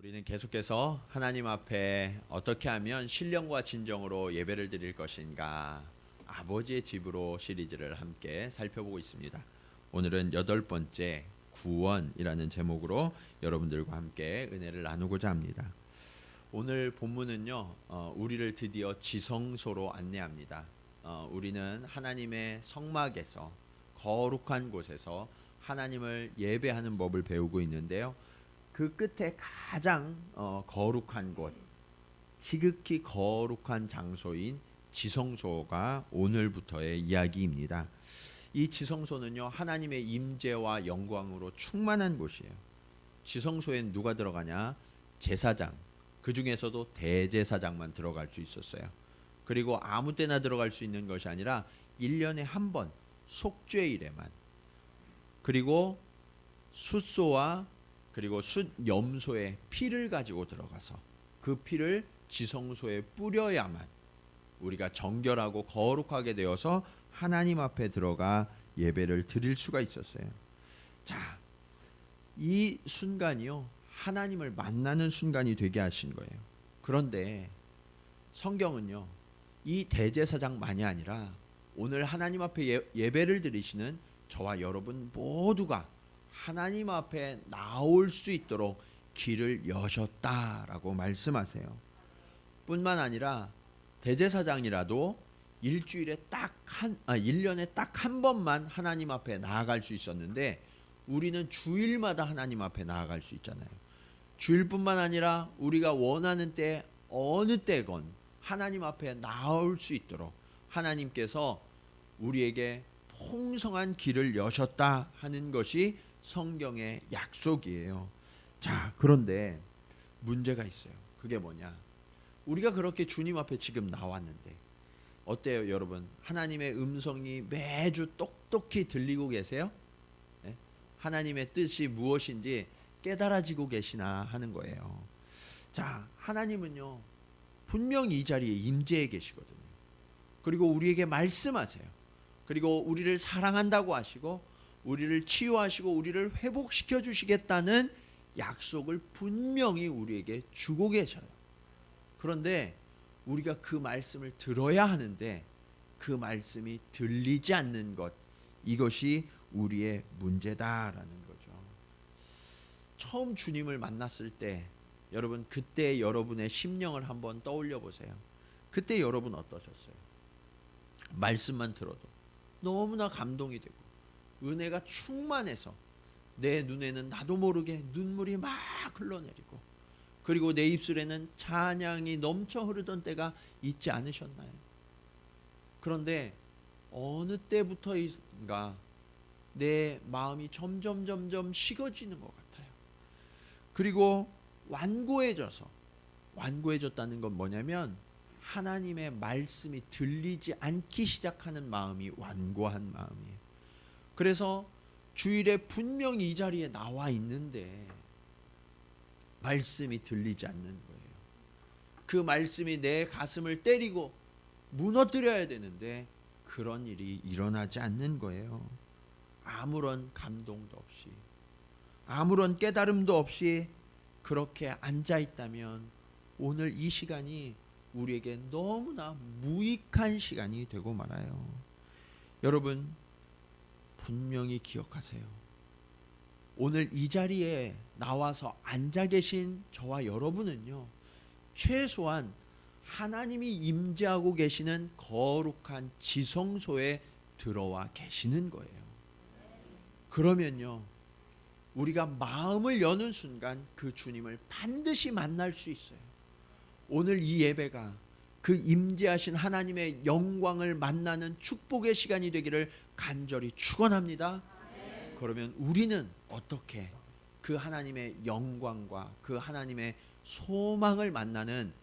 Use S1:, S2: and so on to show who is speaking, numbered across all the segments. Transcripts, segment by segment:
S1: 우리는 계속해서 하나님 앞에 어떻게 하면 신령과 진정으로 예배를 드릴 것인가, 아버지의 집으로 시리즈를 함께 살펴보고 있습니다. 오늘은 8번째 구원이라는 제목으로 여러분들과 함께 은혜를 나누고자 합니다. 오늘 본문은요, 우리를 드디어 지성소로 안내합니다. 우리는 하나님의 성막에서, 거룩한 곳에서 하나님을 예배하는 법을 배우고 있는데요. 그 끝에 가장 거룩한 곳, 지극히 거룩한 장소인 지성소가 오늘부터의 이야기입니다. 이 지성소는요, 하나님의 임재와 영광으로 충만한 곳이에요. 지성소엔 누가 들어가냐? 제사장, 그 중에서도 대제사장만 들어갈 수 있었어요. 그리고 아무 때나 들어갈 수 있는 것이 아니라 1년에 한 번 속죄일에만, 그리고 숫소와 그리고 숫염소의 피를 가지고 들어가서 그 피를 지성소에 뿌려야만 우리가 정결하고 거룩하게 되어서 하나님 앞에 들어가 예배를 드릴 수가 있었어요. 자, 이 순간이요, 하나님을 만나는 순간이 되게 하신 거예요. 그런데 성경은요, 이 대제사장만이 아니라 오늘 하나님 앞에 예배를 드리시는 저와 여러분 모두가 하나님 앞에 나올 수 있도록 길을 여셨다라고 말씀하세요. 뿐만 아니라 대제사장이라도 1년에 딱 한 번만 하나님 앞에 나아갈 수 있었는데, 우리는 주일마다 하나님 앞에 나아갈 수 있잖아요. 주일뿐만 아니라 우리가 원하는 때 어느 때건 하나님 앞에 나올 수 있도록 하나님께서 우리에게 풍성한 길을 여셨다 하는 것이 성경의 약속이에요. 자, 그런데 문제가 있어요. 그게 뭐냐? 우리가 그렇게 주님 앞에 지금 나왔는데 어때요, 여러분? 하나님의 음성이 매주 똑똑히 들리고 계세요? 네? 하나님의 뜻이 무엇인지 깨달아지고 계시나 하는 거예요. 자, 하나님은요, 분명히 이 자리에 임재해 계시거든요. 그리고 우리에게 말씀하세요. 그리고 우리를 사랑한다고 하시고 우리를 치유하시고 우리를 회복시켜 주시겠다는 약속을 분명히 우리에게 주고 계셔요. 그런데 우리가 그 말씀을 들어야 하는데 그 말씀이 들리지 않는 것, 이것이 우리의 문제다라는 거죠. 처음 주님을 만났을 때 여러분, 그때 여러분의 심령을 한번 떠올려 보세요. 그때 여러분 어떠셨어요? 말씀만 들어도 너무나 감동이 되고 은혜가 충만해서 내 눈에는 나도 모르게 눈물이 막 흘러내리고, 그리고 내 입술에는 찬양이 넘쳐 흐르던 때가 있지 않으셨나요? 그런데 어느 때부터인가 내 마음이 점점 식어지는 것 같아요. 그리고 완고해졌다는 건 뭐냐면 하나님의 말씀이 들리지 않기 시작하는 마음이 완고한 마음이에요. 그래서 주일에 분명히 이 자리에 나와 있는데 말씀이 들리지 않는 거예요. 그 말씀이 내 가슴을 때리고 무너뜨려야 되는데 그런 일이 일어나지 않는 거예요. 아무런 감동도 없이, 아무런 깨달음도 없이 그렇게 앉아 있다면 오늘 이 시간이 우리에게 너무나 무익한 시간이 되고 말아요. 여러분, 분명히 기억하세요. 오늘 이 자리에 나와서 앉아 계신 저와 여러분은요, 최소한 하나님이 임재하고 계시는 거룩한 지성소에 들어와 계시는 거예요. 그러면요, 우리가 마음을 여는 순간 그 주님을 반드시 만날 수 있어요. 오늘 이 예배가 그 임재하신 하나님의 영광을 만나는 축복의 시간이 되기를 간절히 축원합니다. 그러면 우리는 어떻게 그 하나님의 영광과 그 하나님의 소망을 만나는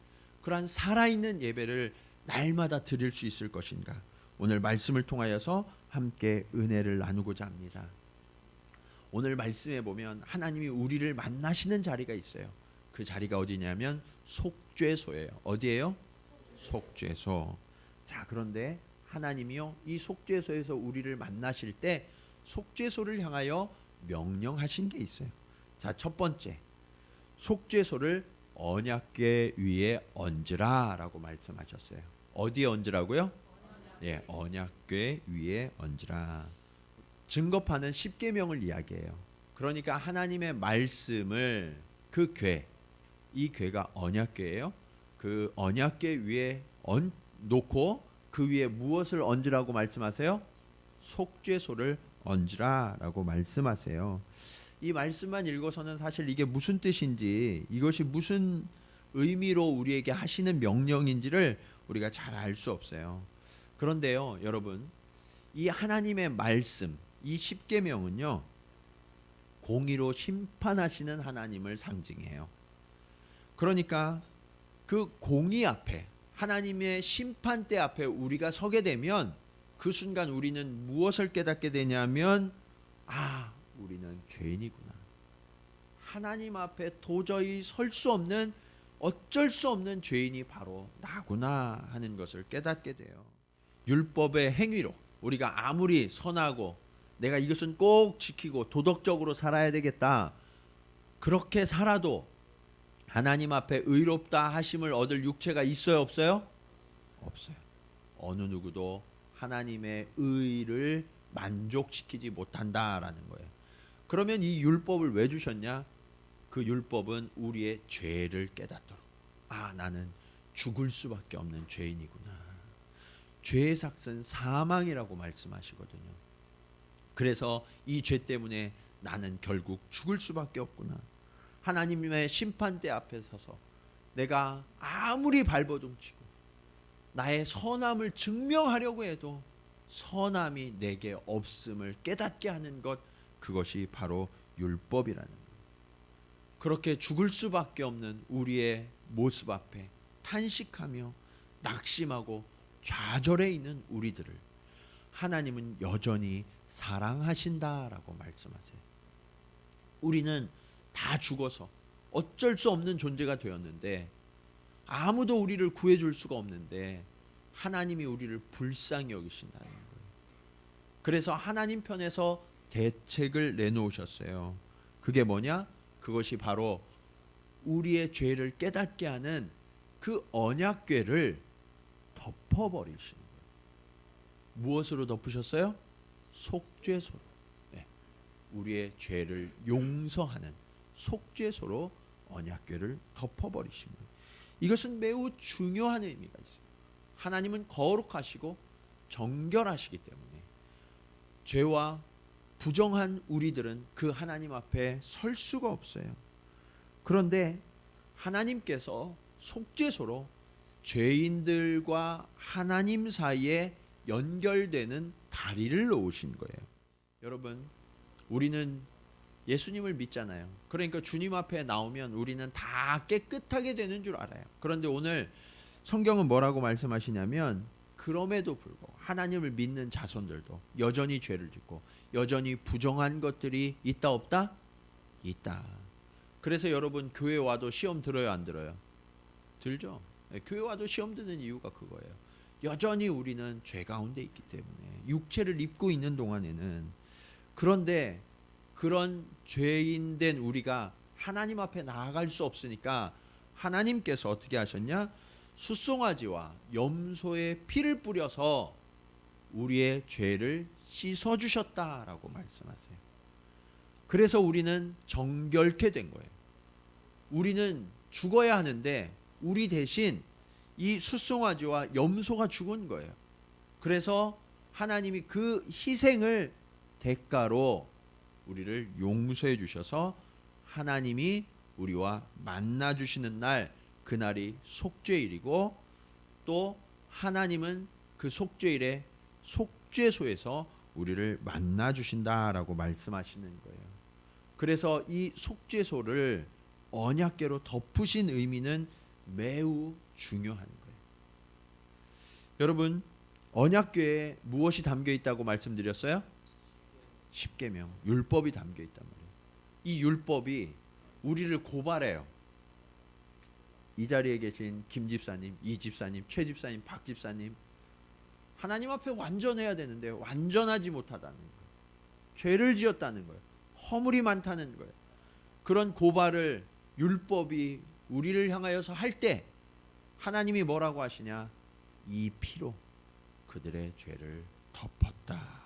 S1: 그러한 살아있는 예배를 날마다 드릴 수 있을 것인가? 오늘 말씀을 통하여서 함께 은혜를 나누고자 합니다. 오늘 말씀에 보면 하나님이 우리를 만나시는 자리가 있어요. 그 자리가 어디냐면 속죄소예요. 어디예요? 속죄소. 자, 그런데 하나님이요, 이 속죄소에서 우리를 만나실 때 속죄소를 향하여 명령하신 게 있어요. 자, 첫 번째, 속죄소를 언약궤 위에 얹으라라고 말씀하셨어요. 어디에 얹으라고요? 예, 언약궤 위에 얹으라. 증거판은 십계명을 이야기해요. 그러니까 하나님의 말씀을 그 궤, 이 궤가 언약궤예요. 그 언약궤 위에 놓고 그 위에 무엇을 얹으라고 말씀하세요? 속죄소를 얹으라라고 말씀하세요. 이 말씀만 읽어서는 사실 이게 무슨 뜻인지, 이것이 무슨 의미로 우리에게 하시는 명령인지를 우리가 잘 알 수 없어요. 그런데요, 여러분, 이 하나님의 말씀, 이 십계명은요, 공의로 심판하시는 하나님을 상징해요. 그러니까 그 공의 앞에, 하나님의 심판대 앞에 우리가 서게 되면 그 순간 우리는 무엇을 깨닫게 되냐면, 아, 우리는 죄인이구나. 하나님 앞에 도저히 설 수 없는, 어쩔 수 없는 죄인이 바로 나구나 하는 것을 깨닫게 돼요. 율법의 행위로 우리가 아무리 선하고 내가 이것은 꼭 지키고 도덕적으로 살아야 되겠다, 그렇게 살아도 하나님 앞에 의롭다 하심을 얻을 육체가 있어요, 없어요? 없어요. 어느 누구도 하나님의 의를 만족시키지 못한다라는 거예요. 그러면 이 율법을 왜 주셨냐? 그 율법은 우리의 죄를 깨닫도록, 아, 나는 죽을 수밖에 없는 죄인이구나. 죄의 삭은 사망이라고 말씀하시거든요. 그래서 이 죄 때문에 나는 결국 죽을 수밖에 없구나. 하나님의 심판대 앞에 서서 내가 아무리 발버둥치고 나의 선함을 증명하려고 해도 선함이 내게 없음을 깨닫게 하는 것, 그것이 바로 율법이라는 것. 그렇게 죽을 수밖에 없는 우리의 모습 앞에 탄식하며 낙심하고 좌절해 있는 우리들을 하나님은 여전히 사랑하신다라고 말씀하세요. 우리는 다 죽어서 어쩔 수 없는 존재가 되었는데, 아무도 우리를 구해줄 수가 없는데 하나님이 우리를 불쌍히 여기신다는 거예요. 그래서 하나님 편에서 대책을 내놓으셨어요. 그게 뭐냐? 그것이 바로 우리의 죄를 깨닫게 하는 그 언약궤를 덮어버리시는 거예요. 무엇으로 덮으셨어요? 속죄소로. 네. 우리의 죄를 용서하는 속죄소로 언약궤를 덮어버리신 거예요. 이것은 매우 중요한 의미가 있어요. 하나님은 거룩하시고 정결하시기 때문에 죄와 부정한 우리들은 그 하나님 앞에 설 수가 없어요. 그런데 하나님께서 속죄소로 죄인들과 하나님 사이에 연결되는 다리를 놓으신 거예요. 여러분, 우리는 예수님을 믿잖아요. 그러니까 주님 앞에 나오면 우리는 다 깨끗하게 되는 줄 알아요. 그런데 오늘 성경은 뭐라고 말씀하시냐면, 그럼에도 불구하고 하나님을 믿는 자손들도 여전히 죄를 짓고 여전히 부정한 것들이 있다 없다? 있다. 그래서 여러분, 교회 와도 시험 들어요, 안 들어요? 들죠. 교회 와도 시험 드는 이유가 그거예요. 여전히 우리는 죄 가운데 있기 때문에, 육체를 입고 있는 동안에는. 그런데 그런 죄인 된 우리가 하나님 앞에 나아갈 수 없으니까 하나님께서 어떻게 하셨냐? 숫송아지와 염소의 피를 뿌려서 우리의 죄를 씻어주셨다라고 말씀하세요. 그래서 우리는 정결케 된 거예요. 우리는 죽어야 하는데 우리 대신 이 숫송아지와 염소가 죽은 거예요. 그래서 하나님이 그 희생을 대가로 우리를 용서해 주셔서 하나님이 우리와 만나 주시는 날, 그날이 속죄일이고, 또 하나님은 그 속죄일에 속죄소에서 우리를 만나 주신다라고 말씀하시는 거예요. 그래서 이 속죄소를 언약궤로 덮으신 의미는 매우 중요한 거예요. 여러분, 언약궤에 무엇이 담겨 있다고 말씀드렸어요? 십계명, 율법이 담겨 있단 말이에요. 이 율법이 우리를 고발해요. 이 자리에 계신 김 집사님, 이 집사님, 최 집사님, 박 집사님, 하나님 앞에 완전해야 되는데 완전하지 못하다는 거예요. 죄를 지었다는 거예요. 허물이 많다는 거예요. 그런 고발을 율법이 우리를 향하여서 할 때 하나님이 뭐라고 하시냐? 이 피로 그들의 죄를 덮었다.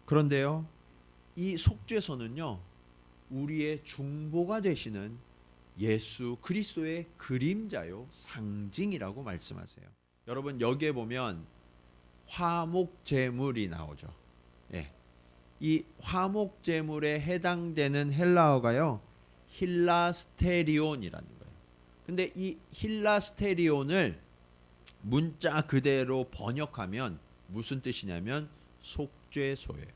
S1: 그런데요, 이 속죄소는요, 우리의 중보가 되시는 예수 그리스도의 그림자요, 상징이라고 말씀하세요. 여러분, 여기에 보면 화목제물이 나오죠. 예. 이 화목제물에 해당되는 헬라어가요, 힐라스테리온이라는 거예요. 근데 이 힐라스테리온을 문자 그대로 번역하면 무슨 뜻이냐면 속죄소예요.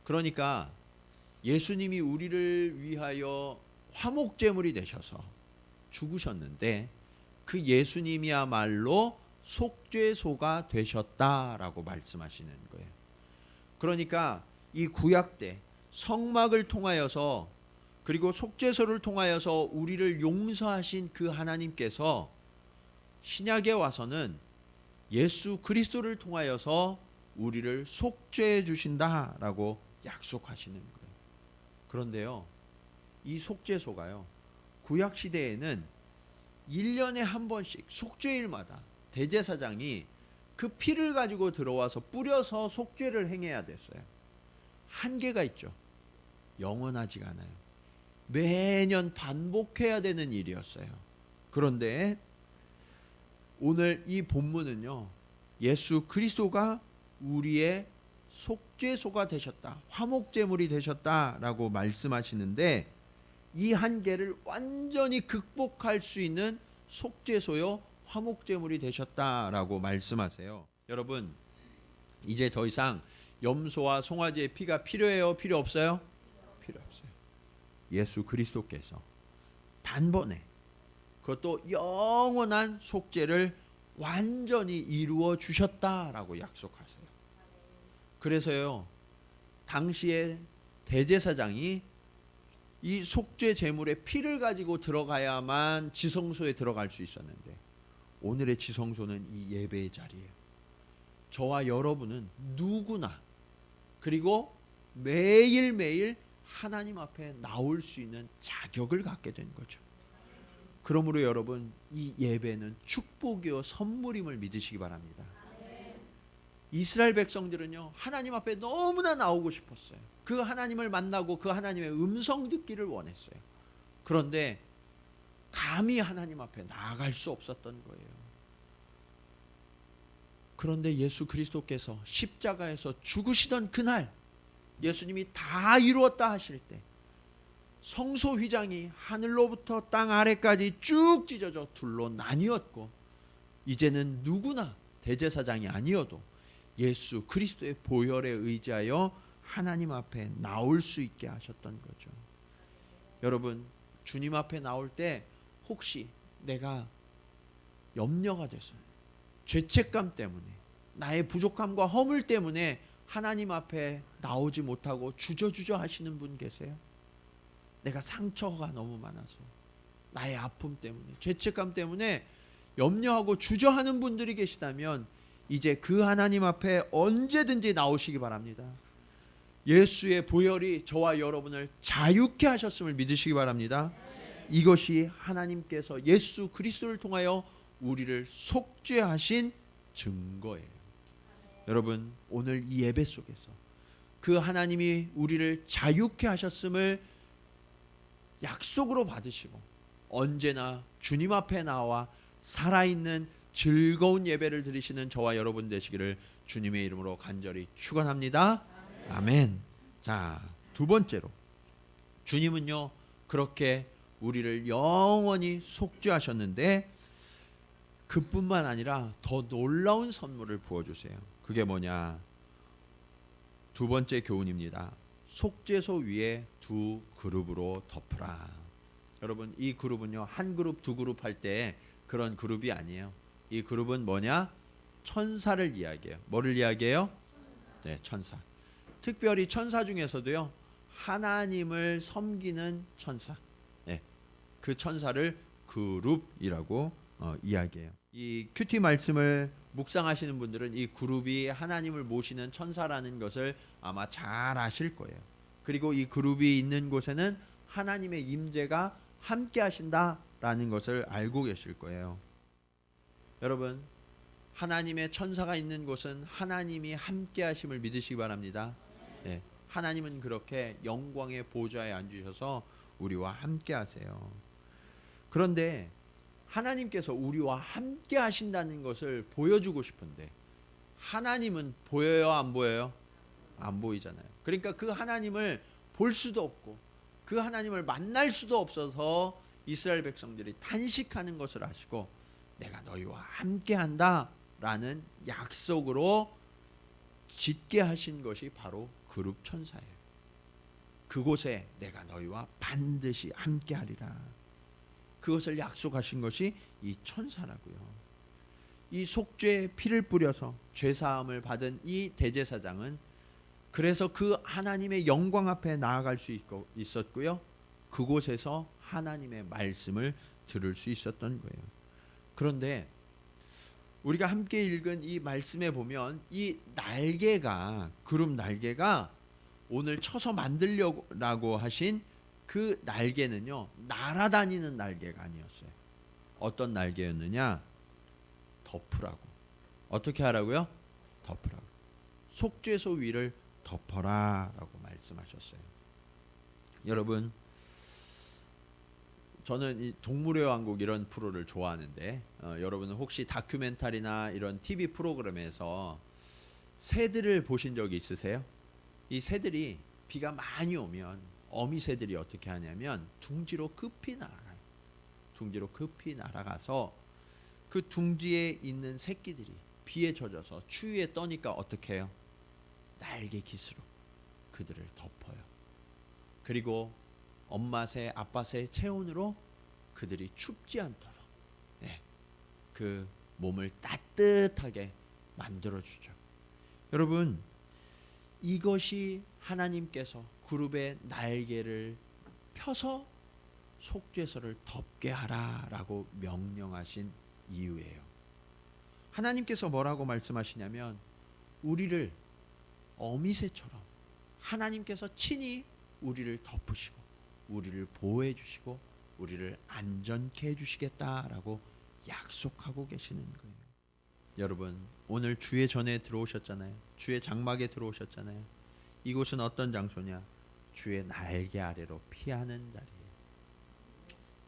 S1: 그러니까 예수님이 우리를 위하여 화목제물이 되셔서 죽으셨는데 그 예수님이야말로 속죄소가 되셨다라고 말씀하시는 거예요. 그러니까 이 구약 때 성막을 통하여서 그리고 속죄소를 통하여서 우리를 용서하신 그 하나님께서 신약에 와서는 예수 그리스도를 통하여서 우리를 속죄해 주신다라고 약속하시는 거예요. 그런데요, 이 속죄소가요, 구약 시대에는 1년에 한 번씩 속죄일마다 대제사장이 그 피를 가지고 들어와서 뿌려서 속죄를 행해야 됐어요. 한계가 있죠. 영원하지가 않아요. 매년 반복해야 되는 일이었어요. 그런데 오늘 이 본문은요, 예수 그리스도가 우리의 속죄소가 되셨다, 화목제물이 되셨다라고 말씀하시는데, 이 한계를 완전히 극복할 수 있는 속죄소요, 화목제물이 되셨다라고 말씀하세요. 여러분, 이제 더 이상 염소와 송아지의 피가 필요해요? 필요 없어요? 필요 없어요. 예수 그리스도께서 단번에, 그것도 영원한 속죄를 완전히 이루어 주셨다라고 약속하세요. 그래서요, 당시에 대제사장이 이 속죄 제물의 피를 가지고 들어가야만 지성소에 들어갈 수 있었는데, 오늘의 지성소는 이 예배의 자리예요. 저와 여러분은 누구나, 그리고 매일매일 하나님 앞에 나올 수 있는 자격을 갖게 된 거죠. 그러므로 여러분, 이 예배는 축복이요 선물임을 믿으시기 바랍니다. 이스라엘 백성들은요, 하나님 앞에 너무나 나오고 싶었어요. 그 하나님을 만나고 그 하나님의 음성 듣기를 원했어요. 그런데 감히 하나님 앞에 나아갈 수 없었던 거예요. 그런데 예수 그리스도께서 십자가에서 죽으시던 그날, 예수님이 다 이루었다 하실 때 성소 휘장이 하늘로부터 땅 아래까지 쭉 찢어져 둘로 나뉘었고, 이제는 누구나 대제사장이 아니어도 예수 그리스도의 보혈에 의지하여 하나님 앞에 나올 수 있게 하셨던 거죠. 여러분, 주님 앞에 나올 때 혹시 내가 염려가 돼서, 죄책감 때문에, 나의 부족함과 허물 때문에 하나님 앞에 나오지 못하고 주저주저 하시는 분 계세요? 내가 상처가 너무 많아서, 나의 아픔 때문에, 죄책감 때문에 염려하고 주저하는 분들이 계시다면 이제 그 하나님 앞에 언제든지 나오시기 바랍니다. 예수의 보혈이 저와 여러분을 자유케 하셨음을 믿으시기 바랍니다. 이것이 하나님께서 예수 그리스도를 통하여 우리를 속죄하신 증거예요. 여러분, 오늘 이 예배 속에서 그 하나님이 우리를 자유케 하셨음을 약속으로 받으시고 언제나 주님 앞에 나와 살아있는 즐거운 예배를 드리시는 저와 여러분 되시기를 주님의 이름으로 간절히 축원합니다. 아멘. 자, 두 번째로, 주님은요 그렇게 우리를 영원히 속죄하셨는데 그뿐만 아니라 더 놀라운 선물을 부어주세요. 그게 뭐냐? 두 번째 교훈입니다. 속죄소 위에 두 그룹으로 덮으라. 여러분, 이 그룹은요 한 그룹 두 그룹 할 때 그런 그룹이 아니에요. 이 그룹은 뭐냐? 천사를 이야기해요. 뭐를 이야기해요? 네, 천사. 특별히 천사 중에서도요 하나님을 섬기는 천사, 네, 그 천사를 그룹이라고 이야기해요. 이 큐티 말씀을 묵상하시는 분들은 이 그룹이 하나님을 모시는 천사라는 것을 아마 잘 아실 거예요. 그리고 이 그룹이 있는 곳에는 하나님의 임재가 함께 하신다라는 것을 알고 계실 거예요. 여러분, 하나님의 천사가 있는 곳은 하나님이 함께 하심을 믿으시기 바랍니다. 예, 하나님은 그렇게 영광의 보좌에 앉으셔서 우리와 함께 하세요. 그런데 하나님께서 우리와 함께 하신다는 것을 보여주고 싶은데 하나님은 보여요, 안 보여요? 안 보이잖아요. 그러니까 그 하나님을 볼 수도 없고 그 하나님을 만날 수도 없어서 이스라엘 백성들이 단식하는 것을 아시고 내가 너희와 함께 한다 라는 약속으로 짓게 하신 것이 바로 그룹 천사예요. 그곳에 내가 너희와 반드시 함께 하리라. 그것을 약속하신 것이 이 천사라고요. 이 속죄의 피를 뿌려서 죄사함을 받은 이 대제사장은 그래서 그 하나님의 영광 앞에 나아갈 수 있었고요. 그곳에서 하나님의 말씀을 들을 수 있었던 거예요. 그런데 우리가 함께 읽은 이 말씀에 보면 이 날개가, 그룹 날개가 오늘 쳐서 만들려고 하신 그 날개는요, 날아다니는 날개가 아니었어요. 어떤 날개였느냐? 덮으라고. 어떻게 하라고요? 덮으라고. 속죄소 위를 덮어라 라고 말씀하셨어요. 여러분, 저는 이 동물의 왕국 이런 프로를 좋아하는데 여러분은 혹시 다큐멘터리나 이런 TV 프로그램에서 새들을 보신 적이 있으세요? 이 새들이 비가 많이 오면 어미 새들이 어떻게 하냐면 둥지로 급히 날아가요. 둥지로 급히 날아가서 그 둥지에 있는 새끼들이 비에 젖어서 추위에 떠니까 어떻게 해요? 날개 깃으로 그들을 덮어요. 그리고 엄마 새, 아빠 새 체온으로 그들이 춥지 않도록 그 몸을 따뜻하게 만들어주죠. 여러분, 이것이 하나님께서 그룹의 날개를 펴서 속죄소를 덮게 하라라고 명령하신 이유예요. 하나님께서 뭐라고 말씀하시냐면 우리를 어미새처럼 하나님께서 친히 우리를 덮으시고 우리를 보호해 주시고 우리를 안전케 해 주시겠다라고 약속하고 계시는 거예요. 여러분, 오늘 주의 전에 들어오셨잖아요. 주의 장막에 들어오셨잖아요. 이곳은 어떤 장소냐? 주의 날개 아래로 피하는 자리예요.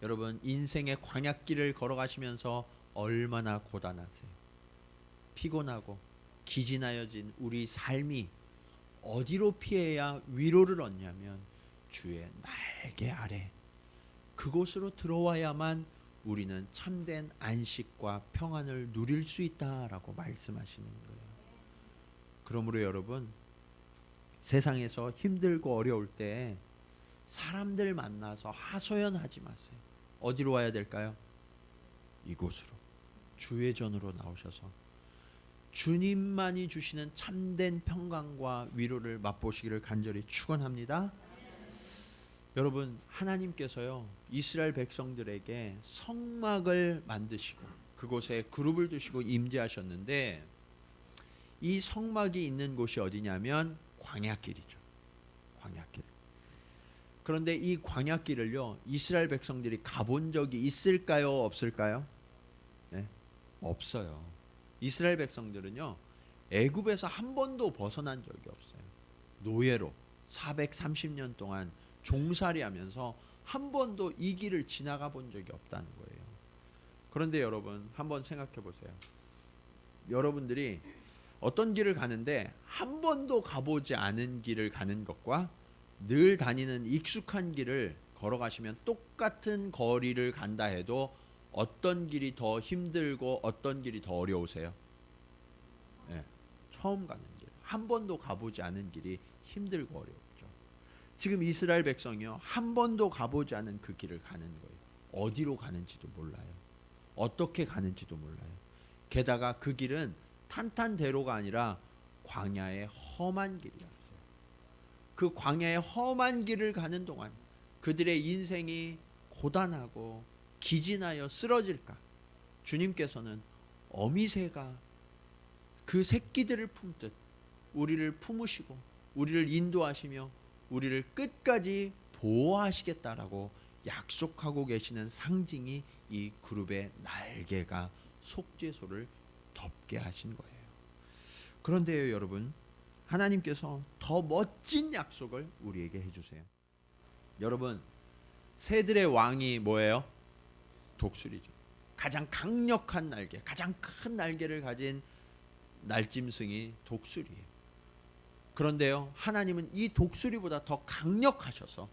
S1: 여러분, 인생의 광약길을 걸어가시면서 얼마나 고단하세요. 피곤하고 기진하여진 우리 삶이 어디로 피해야 위로를 얻냐면 주의 날개 아래, 그곳으로 들어와야만 우리는 참된 안식과 평안을 누릴 수 있다라고 말씀하시는 거예요. 그러므로 여러분, 세상에서 힘들고 어려울 때 사람들 만나서 하소연하지 마세요. 어디로 와야 될까요? 이곳으로, 주의 전으로 나오셔서 주님만이 주시는 참된 평강과 위로를 맛보시기를 간절히 축원합니다. 여러분, 하나님께서요 이스라엘 백성들에게 성막을 만드시고 그곳에 그룹을 두시고 임재하셨는데 이 성막이 있는 곳이 어디냐면 광야길이죠. 광야길. 그런데 이 광야길을요 이스라엘 백성들이 가본 적이 있을까요, 없을까요? 네? 없어요. 이스라엘 백성들은요 애굽에서 한 번도 벗어난 적이 없어요. 노예로 430년 동안 종살이하면서 한 번도 이 길을 지나가 본 적이 없다는 거예요. 그런데 여러분, 한번 생각해 보세요. 여러분들이 어떤 길을 가는데 한 번도 가보지 않은 길을 가는 것과 늘 다니는 익숙한 길을 걸어가시면 똑같은 거리를 간다 해도 어떤 길이 더 힘들고 어떤 길이 더 어려우세요? 네, 처음 가는 길, 한 번도 가보지 않은 길이 힘들고 어렵죠. 지금 이스라엘 백성이요 한 번도 가보지 않은 그 길을 가는 거예요. 어디로 가는지도 몰라요. 어떻게 가는지도 몰라요. 게다가 그 길은 탄탄대로가 아니라 광야의 험한 길이었어요. 그 광야의 험한 길을 가는 동안 그들의 인생이 고단하고 기진하여 쓰러질까, 주님께서는 어미새가 그 새끼들을 품듯 우리를 품으시고 우리를 인도하시며 우리를 끝까지 보호하시겠다라고 약속하고 계시는 상징이 이 그룹의 날개가 속죄소를 덮게 하신 거예요. 그런데요, 여러분, 하나님께서 더 멋진 약속을 우리에게 해주세요. 여러분, 새들의 왕이 뭐예요? 독수리죠. 가장 강력한 날개, 가장 큰 날개를 가진 날짐승이 독수리예요. 그런데요, 하나님은 이 독수리보다 더 강력하셔서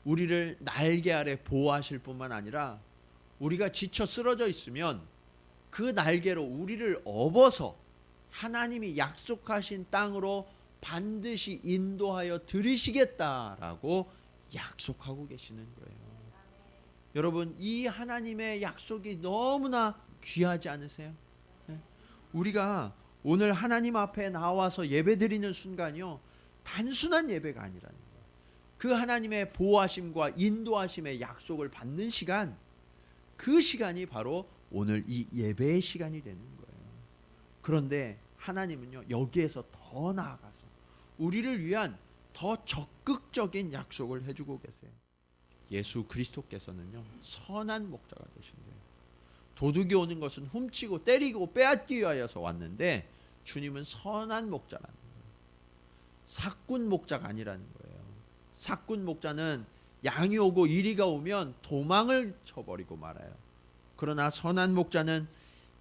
S1: 우리를 날개 아래 보호하실 뿐만 아니라 우리가 지쳐 쓰러져 있으면 그 날개로 우리를 업어서 하나님이 약속하신 땅으로 반드시 인도하여 들이시겠다라고 약속하고 계시는 거예요. 여러분, 이 하나님의 약속이 너무나 귀하지 않으세요? 우리가 오늘 하나님 앞에 나와서 예배드리는 순간이요, 단순한 예배가 아니라는 거예요. 그 하나님의 보호하심과 인도하심의 약속을 받는 시간, 그 시간이 바로 오늘 이 예배의 시간이 되는 거예요. 그런데 하나님은요, 여기에서 더 나아가서 우리를 위한 더 적극적인 약속을 해주고 계세요. 예수 그리스도께서는요, 선한 목자가 되신 거예요. 도둑이 오는 것은 훔치고 때리고 빼앗기 위하여서 왔는데 주님은 선한 목자라는 거예요. 사꾼 목자가 아니라는 거예요. 사꾼 목자는 양이 오고 이리가 오면 도망을 쳐버리고 말아요. 그러나 선한 목자는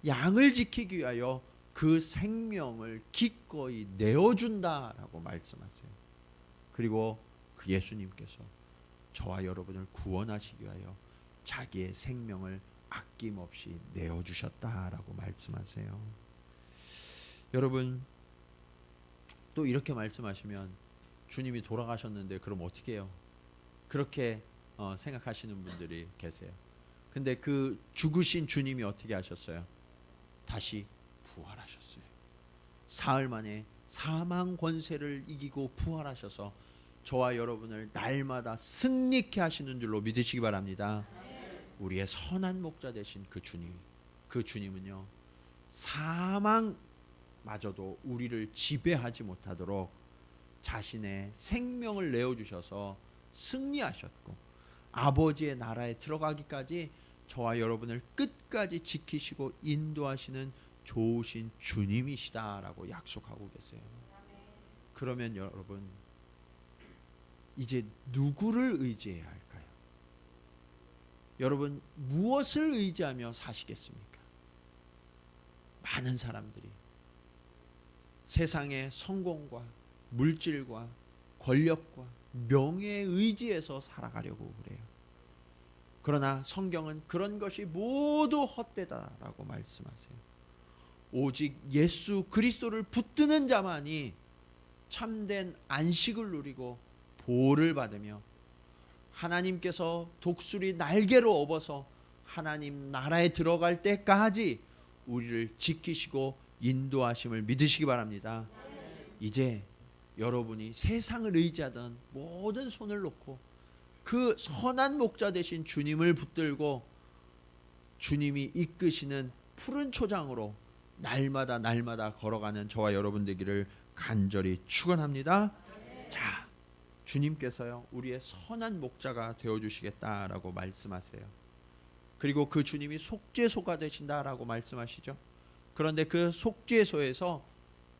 S1: 양을 지키기 위하여 그 생명을 기꺼이 내어준다라고 말씀하세요. 그리고 그 예수님께서 저와 여러분을 구원하시기 위하여 자기의 생명을 아낌없이 내어주셨다라고 말씀하세요. 여러분, 또 이렇게 말씀하시면 주님이 돌아가셨는데 그럼 어떻게 해요? 그렇게 생각하시는 분들이 계세요. 근데 그 죽으신 주님이 어떻게 하셨어요? 다시 부활하셨어요. 사흘 만에 사망 권세를 이기고 부활하셔서 저와 여러분을 날마다 승리케 하시는 줄로 믿으시기 바랍니다. 우리의 선한 목자 되신 그 주님, 그 주님은요, 사망마저도 우리를 지배하지 못하도록 자신의 생명을 내어주셔서 승리하셨고 아버지의 나라에 들어가기까지 저와 여러분을 끝까지 지키시고 인도하시는 좋으신 주님이시다라고 약속하고 계세요. 그러면 여러분, 이제 누구를 의지해야 할까요? 여러분, 무엇을 의지하며 사시겠습니까? 많은 사람들이 세상의 성공과 물질과 권력과 명예에 의지해서 살아가려고 그래요. 그러나 성경은 그런 것이 모두 헛되다라고 말씀하세요. 오직 예수 그리스도를 붙드는 자만이 참된 안식을 누리고 보호를 받으며 하나님께서 독수리 날개로 업어서 하나님 나라에 들어갈 때까지 우리를 지키시고 인도하심을 믿으시기 바랍니다. 이제 여러분이 세상을 의지하던 모든 손을 놓고 그 선한 목자 되신 주님을 붙들고 주님이 이끄시는 푸른 초장으로 날마다 걸어가는 저와 여러분 되기를 간절히 축원합니다. 자, 주님께서요, 우리의 선한 목자가 되어주시겠다라고 말씀하세요. 그리고 그 주님이 속죄소가 되신다라고 말씀하시죠. 그런데 그 속죄소에서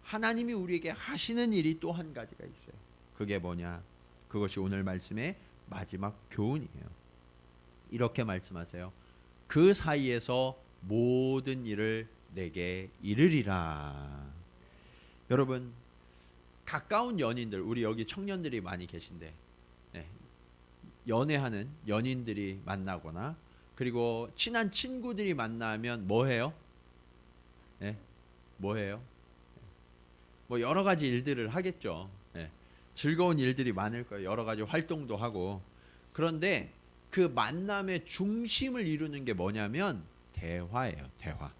S1: 하나님이 우리에게 하시는 일이 또 한 가지가 있어요. 그게 뭐냐? 그것이 오늘 말씀의 마지막 교훈이에요. 이렇게 말씀하세요. 그 사이에서 모든 일을 내게 이르리라. 여러분, 가까운 연인들, 우리 여기 청년들이 많이 계신데, 연애하는 연인들이 만나거나 그리고 친한 친구들이 만나면 뭐 해요? 뭐 해요? 뭐 여러 가지 일들을 하겠죠. 즐거운 일들이 많을 거예요. 여러 가지 활동도 하고. 그런데 그 만남의 중심을 이루는 게 뭐냐면 대화예요. 대화.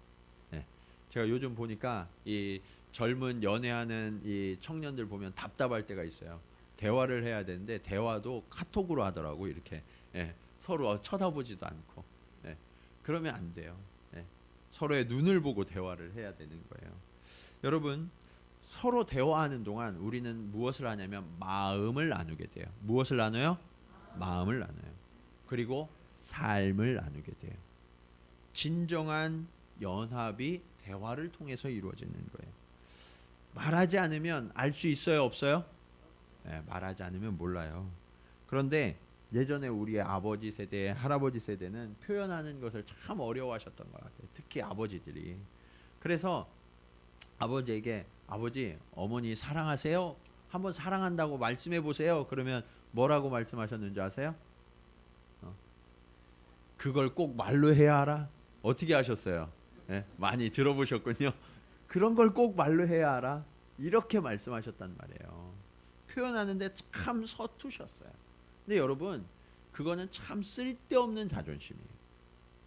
S1: 제가 요즘 보니까 이 젊은 연애하는 이 청년들 보면 답답할 때가 있어요. 대화를 해야 되는데 대화도 카톡으로 하더라고. 이렇게 서로 쳐다보지도 않고. 그러면 안 돼요. 서로의 눈을 보고 대화를 해야 되는 거예요. 여러분, 서로 대화하는 동안 우리는 무엇을 하냐면 마음을 나누게 돼요. 무엇을 나눠요? 마음을 나눠요. 그리고 삶을 나누게 돼요. 진정한 연합이 대화를 통해서 이루어지는 거예요. 말하지 않으면 알 수 있어요, 없어요? 네, 말하지 않으면 몰라요. 그런데 예전에 우리의 아버지 세대, 할아버지 세대는 표현하는 것을 참 어려워하셨던 것 같아요. 특히 아버지들이. 그래서 아버지에게 아버지, 어머니 사랑하세요? 한번 사랑한다고 말씀해 보세요. 그러면 뭐라고 말씀하셨는지 아세요? 그걸 꼭 말로 해야 알아? 어떻게 하셨어요? 네, 많이 들어보셨군요. 그런 걸 꼭 말로 해야 알아? 이렇게 말씀하셨단 말이에요. 표현하는데 참 서투셨어요. 근데 여러분, 그거는 참 쓸데없는 자존심이에요.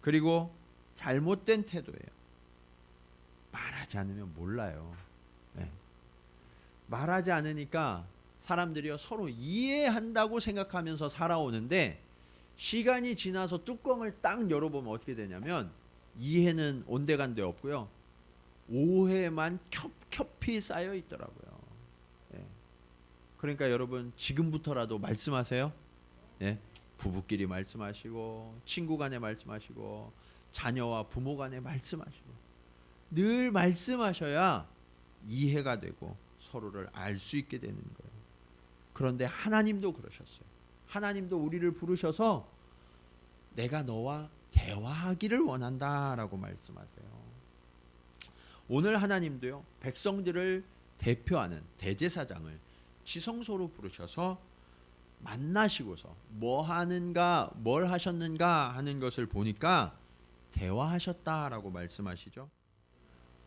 S1: 그리고 잘못된 태도예요. 말하지 않으면 몰라요. 네. 말하지 않으니까 사람들이요 서로 이해한다고 생각하면서 살아오는데 시간이 지나서 뚜껑을 딱 열어보면 어떻게 되냐면 이해는 온데간데 없고요. 오해만 겹겹이 쌓여 있더라고요. 네. 그러니까 여러분 지금부터라도 말씀하세요. 네. 부부끼리 말씀하시고 친구 간에 말씀하시고 자녀와 부모 간에 말씀하시고 늘 말씀하셔야 이해가 되고 서로를 알 수 있게 되는 거예요. 그런데 하나님도 그러셨어요. 하나님도 우리를 부르셔서 내가 너와 대화하기를 원한다라고 말씀하세요. 오늘 하나님도요 백성들을 대표하는 대제사장을 지성소로 부르셔서 만나시고서 뭐 하는가 뭘 하셨는가 하는 것을 보니까 대화하셨다라고 말씀하시죠.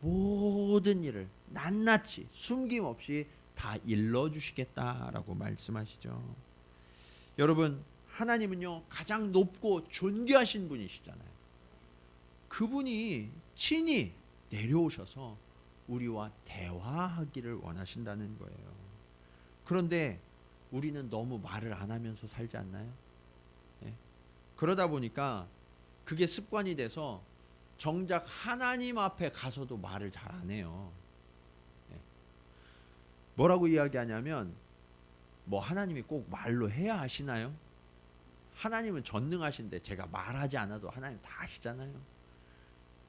S1: 모든 일을 낱낱이 숨김없이 다 일러주시겠다라고 말씀하시죠. 여러분 하나님은요 가장 높고 존귀하신 분이시잖아요. 그분이 친히 내려오셔서 우리와 대화하기를 원하신다는 거예요. 그런데 우리는 너무 말을 안 하면서 살지 않나요? 네? 그러다 보니까 그게 습관이 돼서 정작 하나님 앞에 가서도 말을 잘 안 해요. 네. 뭐라고 이야기하냐면 뭐 하나님이 꼭 말로 해야 하시나요? 하나님은 전능하신데 제가 말하지 않아도 하나님 다 아시잖아요.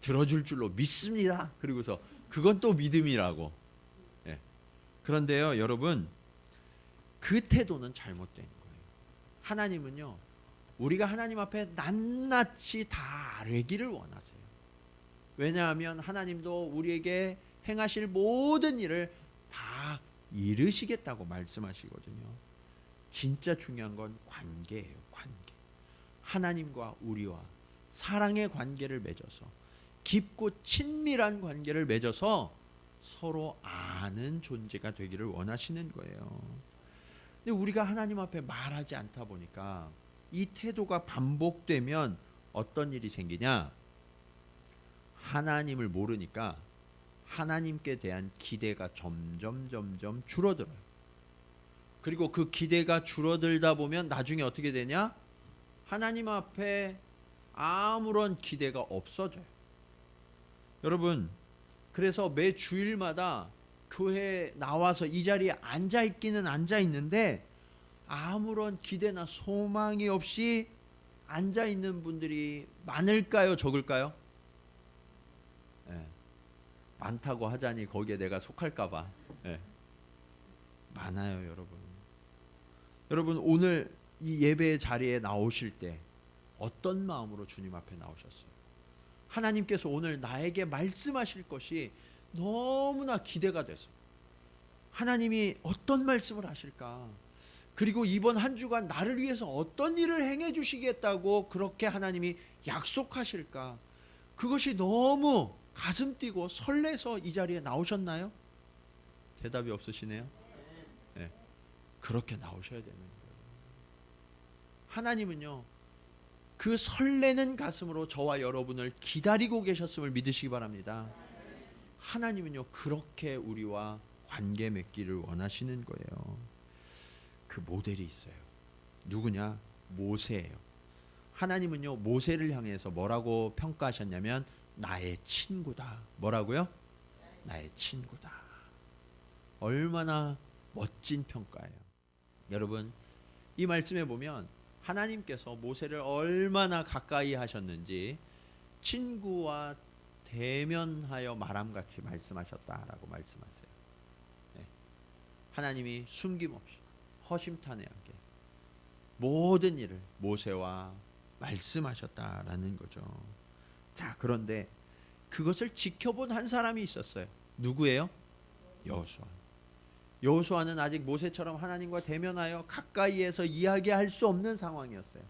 S1: 들어줄 줄로 믿습니다. 그리고서 그건 또 믿음이라고. 네. 그런데요 여러분 그 태도는 잘못된 거예요. 하나님은요 우리가 하나님 앞에 낱낱이 다 아뢰기를 원하세요. 왜냐하면 하나님도 우리에게 행하실 모든 일을 다 이루시겠다고 말씀하시거든요. 진짜 중요한 건 관계예요. 관계. 하나님과 우리와 사랑의 관계를 맺어서 깊고 친밀한 관계를 맺어서 서로 아는 존재가 되기를 원하시는 거예요. 근데 우리가 하나님 앞에 말하지 않다 보니까 이 태도가 반복되면 어떤 일이 생기냐? 하나님을 모르니까 하나님께 대한 기대가 점점 줄어들어요. 그리고 그 기대가 줄어들다 보면 나중에 어떻게 되냐? 하나님 앞에 아무런 기대가 없어져요. 여러분, 그래서 매 주일마다 교회에 나와서 이 자리에 앉아 있기는 앉아 있는데 아무런 기대나 소망이 없이 앉아 있는 분들이 많을까요? 적을까요? 네. 많다고 하자니 거기에 내가 속할까봐. 네. 많아요, 여러분. 여러분 오늘 이 예배의 자리에 나오실 때 어떤 마음으로 주님 앞에 나오셨어요? 하나님께서 오늘 나에게 말씀하실 것이 너무나 기대가 돼서 하나님이 어떤 말씀을 하실까? 그리고 이번 한 주간 나를 위해서 어떤 일을 행해 주시겠다고 그렇게 하나님이 약속하실까? 그것이 너무 가슴 뛰고 설레서 이 자리에 나오셨나요? 대답이 없으시네요. 네. 그렇게 나오셔야 되는 거예요. 하나님은요 그 설레는 가슴으로 저와 여러분을 기다리고 계셨음을 믿으시기 바랍니다. 하나님은요 그렇게 우리와 관계 맺기를 원하시는 거예요. 그 모델이 있어요. 누구냐? 모세예요. 하나님은요 모세를 향해서 뭐라고 평가하셨냐면 나의 친구다. 뭐라고요? 나의 친구다. 얼마나 멋진 평가예요. 여러분, 이 말씀에 보면 하나님께서 모세를 얼마나 가까이 하셨는지 친구와 대면하여 말함같이 말씀하셨다라고 말씀하세요. 네. 하나님이 숨김없이 허심탄회하게 모든 일을 모세와 말씀하셨다라는 거죠. 자, 그런데 그것을 지켜본 한 사람이 있었어요. 누구예요? 여호수아. 여호수아는 아직 모세처럼 하나님과 대면하여 가까이에서 이야기할 수 없는 상황이었어요.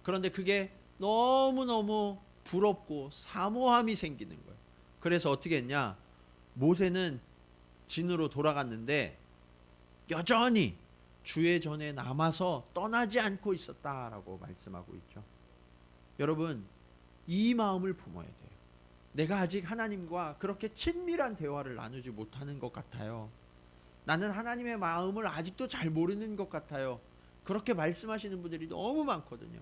S1: 그런데 그게 너무너무 부럽고 사모함이 생기는 거예요. 그래서 어떻게 했냐? 모세는 진으로 돌아갔는데 여전히 주의 전에 남아서 떠나지 않고 있었다라고 말씀하고 있죠. 여러분, 이 마음을 품어야 돼요. 내가 아직 하나님과 그렇게 친밀한 대화를 나누지 못하는 것 같아요. 나는 하나님의 마음을 아직도 잘 모르는 것 같아요. 그렇게 말씀하시는 분들이 너무 많거든요.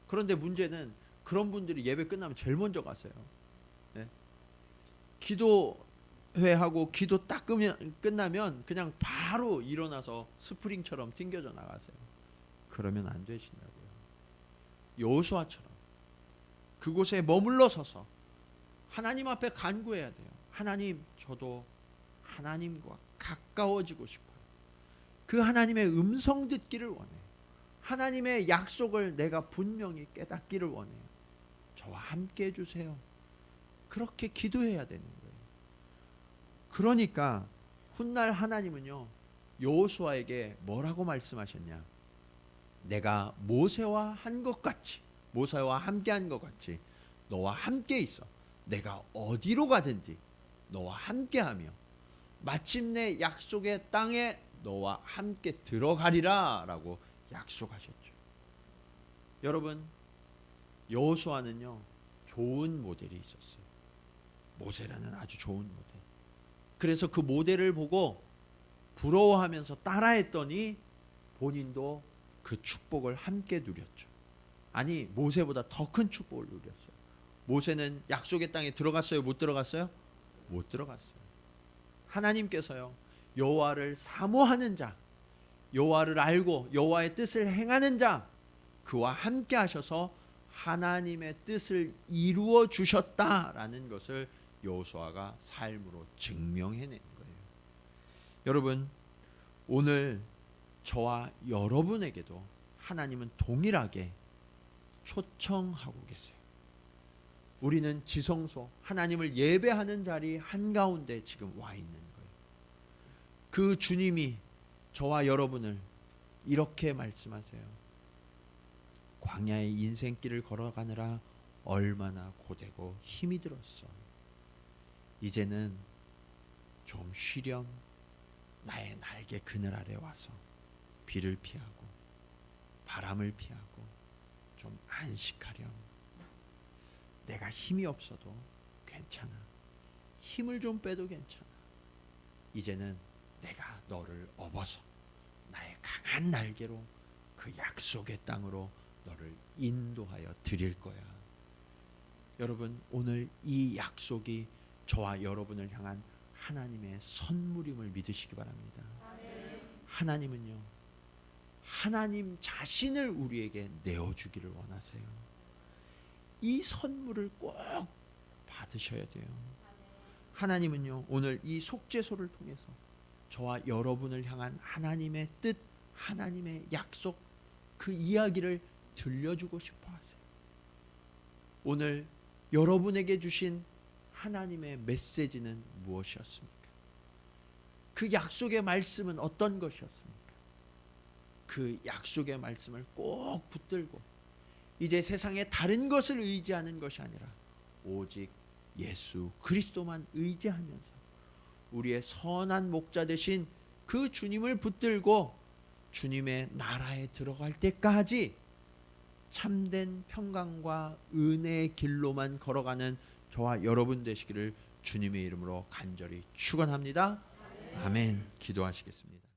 S1: 그런데 문제는 그런 분들이 예배 끝나면 제일 먼저 가세요. 네? 기도회하고 기도 딱 끝나면 그냥 바로 일어나서 스프링처럼 튕겨져 나가세요. 그러면 안 되신다고요. 여호수아처럼 그곳에 머물러 서서 하나님 앞에 간구해야 돼요. 하나님, 저도 하나님과 가까워지고 싶어요. 그 하나님의 음성 듣기를 원해요. 하나님의 약속을 내가 분명히 깨닫기를 원해요. 저와 함께 해주세요. 그렇게 기도해야 되는 거예요. 그러니까 훗날 하나님은요, 여호수아에게 뭐라고 말씀하셨냐? 내가 모세와 한 것 같이, 모세와 함께 한 것 같이 너와 함께 있어. 내가 어디로 가든지 너와 함께하며 마침내 약속의 땅에 너와 함께 들어가리라 라고 약속하셨죠. 여러분, 여호수아는요, 좋은 모델이 있었어요. 모세라는 아주 좋은 모델. 그래서 그 모델을 보고 부러워하면서 따라했더니 본인도 그 축복을 함께 누렸죠. 아니, 모세보다 더 큰 축복을 누렸어요. 모세는 약속의 땅에 들어갔어요? 못 들어갔어요? 못 들어갔어요. 하나님께서요, 여호와를 사모하는 자, 여호와를 알고 여호와의 뜻을 행하는 자, 그와 함께 하셔서 하나님의 뜻을 이루어 주셨다라는 것을 여호수아가 삶으로 증명해낸 거예요. 여러분, 오늘 저와 여러분에게도 하나님은 동일하게 초청하고 계세요. 우리는 지성소, 하나님을 예배하는 자리 한가운데 지금 와 있는 거예요. 그 주님이 저와 여러분을 이렇게 말씀하세요. 광야의 인생길을 걸어가느라 얼마나 고되고 힘이 들었어. 이제는 좀 쉬렴. 나의 날개 그늘 아래 와서 비를 피하고 바람을 피하고 좀 안식하렴. 내가 힘이 없어도 괜찮아. 힘을 좀 빼도 괜찮아. 이제는 내가 너를 업어서 나의 강한 날개로 그 약속의 땅으로 너를 인도하여 드릴 거야. 여러분, 오늘 이 약속이 저와 여러분을 향한 하나님의 선물임을 믿으시기 바랍니다. 하나님은요, 하나님 자신을 우리에게 내어주기를 원하세요. 이 선물을 꼭 받으셔야 돼요. 하나님은요, 오늘 이 속죄소를 통해서 저와 여러분을 향한 하나님의 뜻, 하나님의 약속, 그 이야기를 들려주고 싶어 하세요. 오늘 여러분에게 주신 하나님의 메시지는 무엇이었습니까? 그 약속의 말씀은 어떤 것이었습니까? 그 약속의 말씀을 꼭 붙들고 이제 세상에 다른 것을 의지하는 것이 아니라 오직 예수 그리스도만 의지하면서 우리의 선한 목자 되신 그 주님을 붙들고 주님의 나라에 들어갈 때까지 참된 평강과 은혜의 길로만 걸어가는 저와 여러분 되시기를 주님의 이름으로 간절히 축원합니다. 아멘. 기도하시겠습니다.